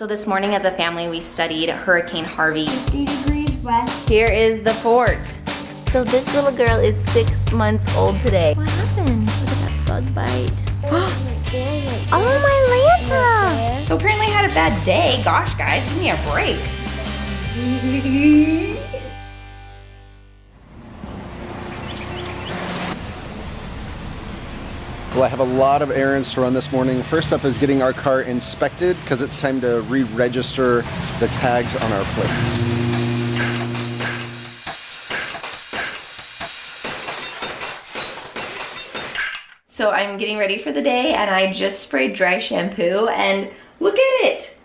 So this morning as a family, we studied Hurricane Harvey. 50 degrees west. Here is the fort. So this little girl is 6 months old today. What happened? Look at that bug bite. Oh, my Lanta! So apparently I had a bad day. Gosh, guys, give me a break. Well, I have a lot of errands to run this morning. First up is getting our car inspected because it's time to re-register the tags on our plates. So I'm getting ready for the day and I just sprayed dry shampoo and look at it.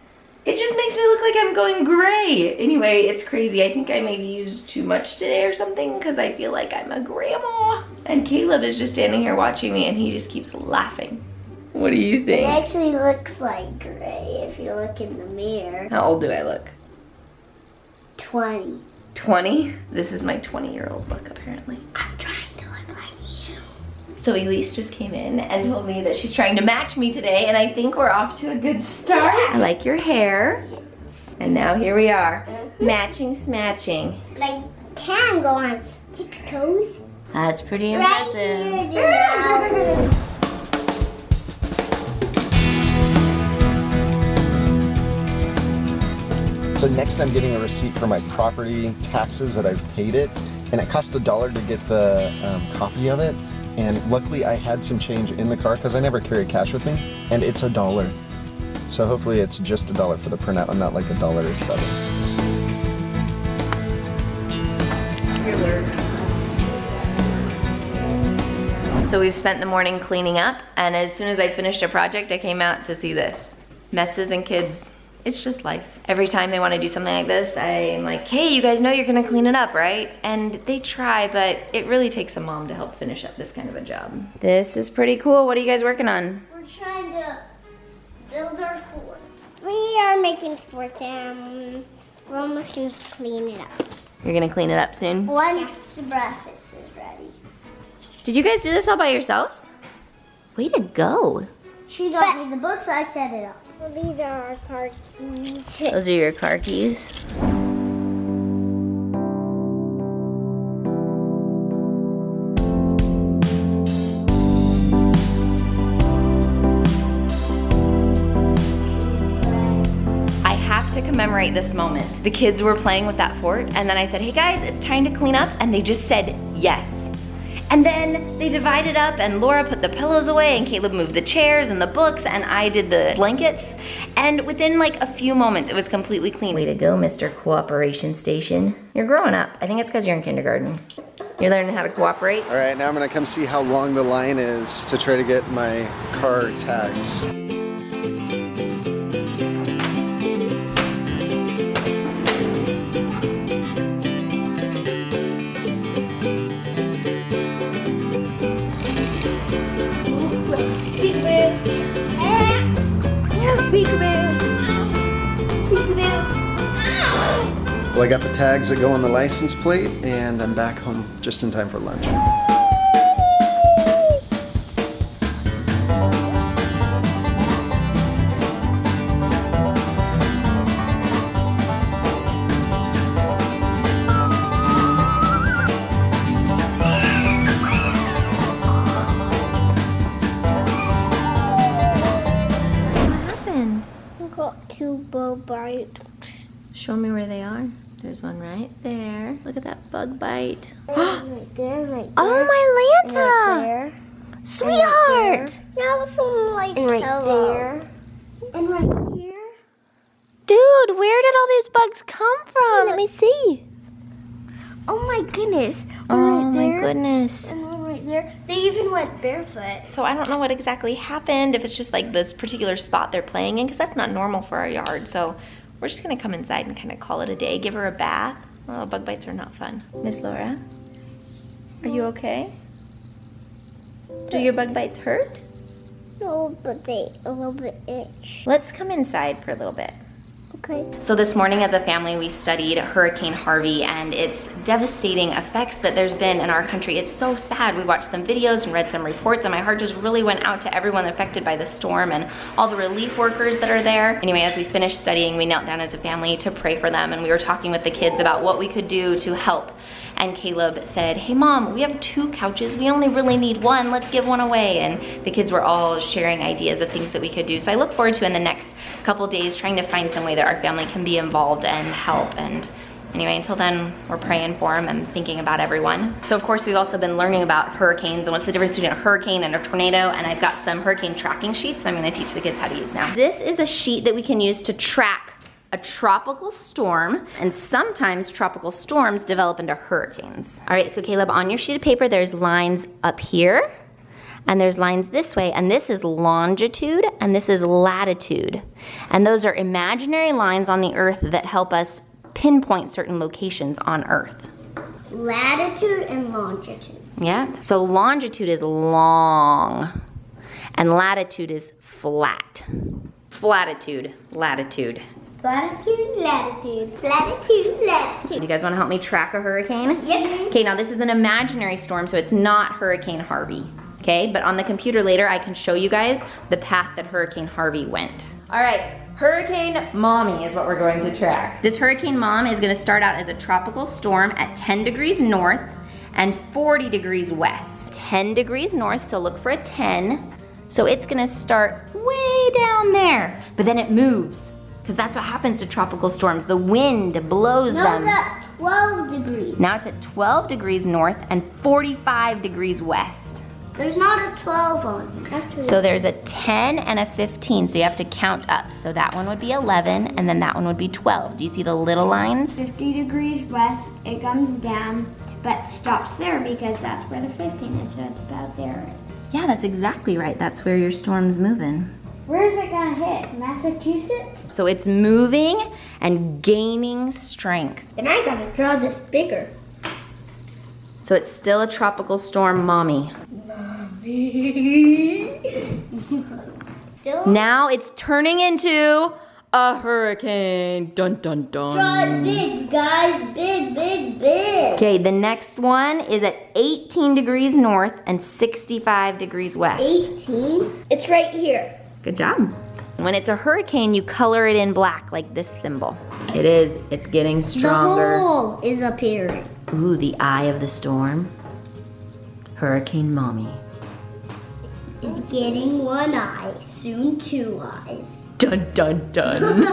It just makes me look like I'm going gray. Anyway, it's crazy. I think I maybe used too much today or something because I feel like I'm a grandma. And Caleb is just standing here watching me and he just keeps laughing. What do you think? It actually looks like gray if you look in the mirror. How old do I look? 20. 20? This is my 20-year-old look apparently. I'm trying to look like you. So Elise just came in and told me that she's trying to match me today and I think we're off to a good start. I like your hair. And now here we are. Matching smatching. But I can go on tiptoes. That's pretty Right impressive. here, you know. So next I'm getting a receipt for my property taxes that I've paid it, and it cost $1 to get the copy of it. And luckily I had some change in the car because I never carry cash with me, and it's $1. So hopefully it's just $1 for the printout and not like $1.07. So we've spent the morning cleaning up, and as soon as I finished a project, I came out to see this. Messes and kids, it's just life. Every time they want to do something like this, I'm like, hey, you guys know you're gonna clean it up, right? And they try, but it really takes a mom to help finish up this kind of a job. This is pretty cool. What are you guys working on? We're trying to build our fort. We are making forts and we're almost going to clean it up. You're gonna clean it up soon? Once the breakfast is ready. Did you guys do this all by yourselves? Way to go. She got me the books, I set it up. Well, these are our car keys. Those are your car keys. I have to commemorate this moment. The kids were playing with that fort, and then I said, hey guys, it's time to clean up, and they just said yes. And then they divided up and Laura put the pillows away and Caleb moved the chairs and the books and I did the blankets. And within like a few moments, it was completely clean. Way to go, Mr. Cooperation Station. You're growing up. I think it's because you're in kindergarten. You're learning how to cooperate. All right, now I'm gonna come see how long the line is to try to get my car tags. Well, I got the tags that go on the license plate, and I'm back home just in time for lunch. Bites. Show me where they are. There's one right there. Look at that bug bite. Right there, right there. Oh, my And Lanta! right there. Sweetheart! Now some like And right pillow. there. And right here. Dude, where did all these bugs come from? Let me see. Oh my goodness. Oh One right my there, goodness. And one right there. They even went barefoot. So I don't know what exactly happened, if it's just like this particular spot they're playing in, because that's not normal for our yard. So we're just gonna come inside and kind of call it a day, give her a bath. Oh, bug bites are not fun. Miss Laura, are you okay? Do your bug bites hurt? No, but they a little bit itch. Let's come inside for a little bit. Okay. So this morning as a family, we studied Hurricane Harvey and its devastating effects that there's been in our country. It's so sad. We watched some videos and read some reports, and my heart just really went out to everyone affected by the storm and all the relief workers that are there. Anyway, as we finished studying, we knelt down as a family to pray for them, and we were talking with the kids about what we could do to help. And Caleb said, hey Mom, we have 2 couches. We only really need 1. Let's give 1 away. And the kids were all sharing ideas of things that we could do. So I look forward to in the next couple days trying to find some way that our family can be involved and help. And anyway, until then, we're praying for them and thinking about everyone. So of course, we've also been learning about hurricanes and what's the difference between a hurricane and a tornado. And I've got some hurricane tracking sheets that I'm gonna teach the kids how to use now. This is a sheet that we can use to track a tropical storm, and sometimes tropical storms develop into hurricanes. All right, so Caleb, on your sheet of paper, there's lines up here, and there's lines this way, and this is longitude, and this is latitude. And those are imaginary lines on the earth that help us pinpoint certain locations on earth. Latitude and longitude. Yeah, so longitude is long, and latitude is flat. Flatitude, latitude. Latitude, latitude, latitude, latitude. You guys wanna help me track a hurricane? Yep. Okay, now this is an imaginary storm, so it's not Hurricane Harvey. Okay, but on the computer later, I can show you guys the path that Hurricane Harvey went. All right, Hurricane Mommy is what we're going to track. This Hurricane Mom is gonna start out as a tropical storm at 10 degrees north and 40 degrees west. 10 degrees north, so look for a 10. So it's gonna start way down there, but then it moves, because that's what happens to tropical storms. The wind blows them. Now it's at 12 degrees. Now it's at 12 degrees north and 45 degrees west. There's not a 12 on here. So there's a 10 and a 15, so you have to count up. So that one would be 11, and then that one would be 12. Do you see the little lines? 50 degrees west, it comes down, but stops there because that's where the 15 is, so it's about there. Yeah, that's exactly right. That's where your storm's moving. Where is it gonna hit? Massachusetts? So it's moving and gaining strength. Then I gotta draw this bigger. So it's still a tropical storm, Mommy. Still? Now it's turning into a hurricane. Dun, dun, dun. Draw it big, guys. Big, big, big. Okay, the next one is at 18 degrees north and 65 degrees west. 18? It's right here. Good job. When it's a hurricane, you color it in black, like this symbol. It is, it's getting stronger. The hole is appearing. Ooh, the eye of the storm. Hurricane Mommy. Is getting 1 eye, soon 2 eyes. Dun, dun, dun.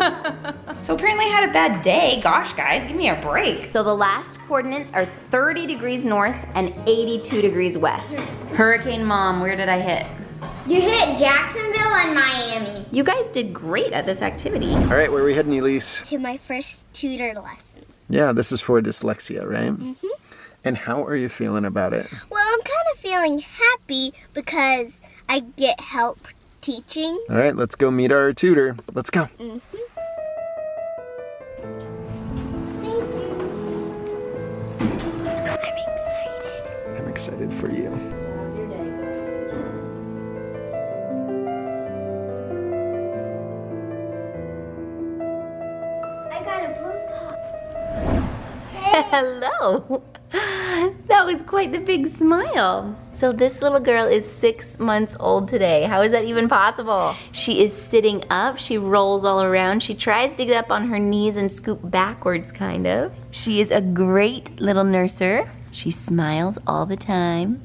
So apparently I had a bad day. Gosh, guys, give me a break. So the last coordinates are 30 degrees north and 82 degrees west. Hurricane Mom, where did I hit? You hit Jacksonville and Miami. You guys did great at this activity. All right, where are we heading, Elise? To my first tutor lesson. Yeah, this is for dyslexia, right? Mm-hmm. And how are you feeling about it? Well, I'm kind of feeling happy because I get help teaching. All right, let's go meet our tutor. Let's go. Mm-hmm. Thank you. I'm excited. I'm excited for you. I got a blue pop. Hello. That was quite the big smile. So this little girl is 6 months old today. How is that even possible? She is sitting up, she rolls all around, she tries to get up on her knees and scoop backwards kind of. She is a great little nurser. She smiles all the time.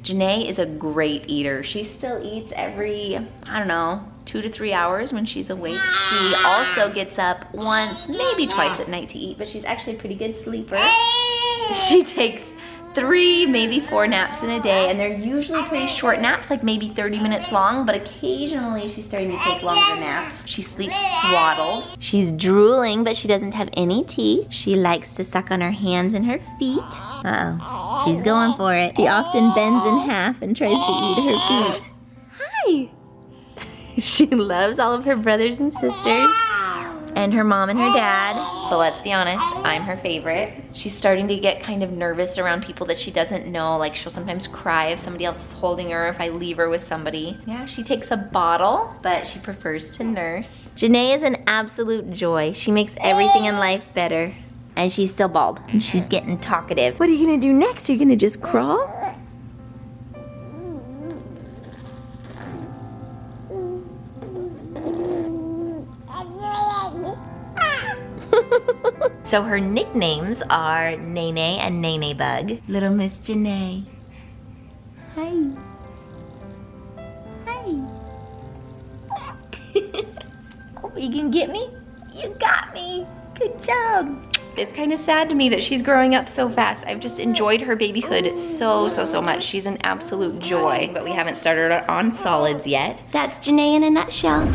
Janae is a great eater. She still eats every, I don't know, 2 to 3 hours when she's awake. She also gets up once, maybe twice at night to eat, but she's actually a pretty good sleeper. She takes 3, maybe 4 naps in a day, and they're usually pretty short naps, like maybe 30 minutes long, but occasionally she's starting to take longer naps. She sleeps swaddled. She's drooling, but she doesn't have any teeth. She likes to suck on her hands and her feet. Uh-oh, she's going for it. She often bends in half and tries to eat her feet. Hi! She loves all of her brothers and sisters. and her mom and her dad. But let's be honest, I'm her favorite. She's starting to get kind of nervous around people that she doesn't know. Like she'll sometimes cry if somebody else is holding her, if I leave her with somebody. Yeah, she takes a bottle, but she prefers to nurse. Janae is an absolute joy. She makes everything in life better. And she's still bald. And she's getting talkative. What are you gonna do next? Are you gonna just crawl? So her nicknames are Nene and Nene Bug. Little Miss Janae. Hi. Hi. Oh, you can get me? You got me. Good job. It's kind of sad to me that she's growing up so fast. I've just enjoyed her babyhood so much. She's an absolute joy, but we haven't started her on solids yet. That's Janae in a nutshell.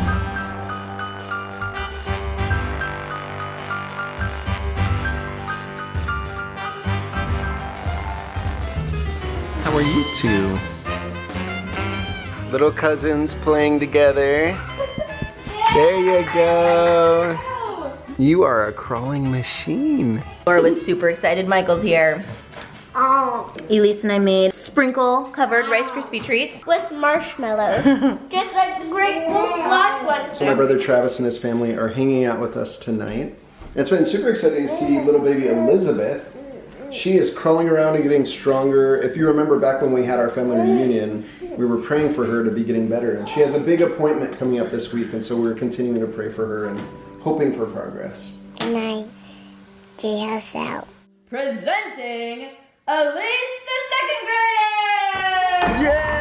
How are you two? Little cousins playing together. There you go. You are a crawling machine. Laura was super excited Michael's here. Oh. Elise and I made sprinkle covered Rice Krispie treats. With marshmallows. Just like the Great Wolf Lodge one. So my brother Travis and his family are hanging out with us tonight. It's been super exciting to see little baby Elizabeth. She is crawling around and getting stronger. If you remember back when we had our family reunion, we were praying for her to be getting better. And she has a big appointment coming up this week, and so we're continuing to pray for her and hoping for progress. Good night. J-House out. Presenting Elise the second grader! Yay!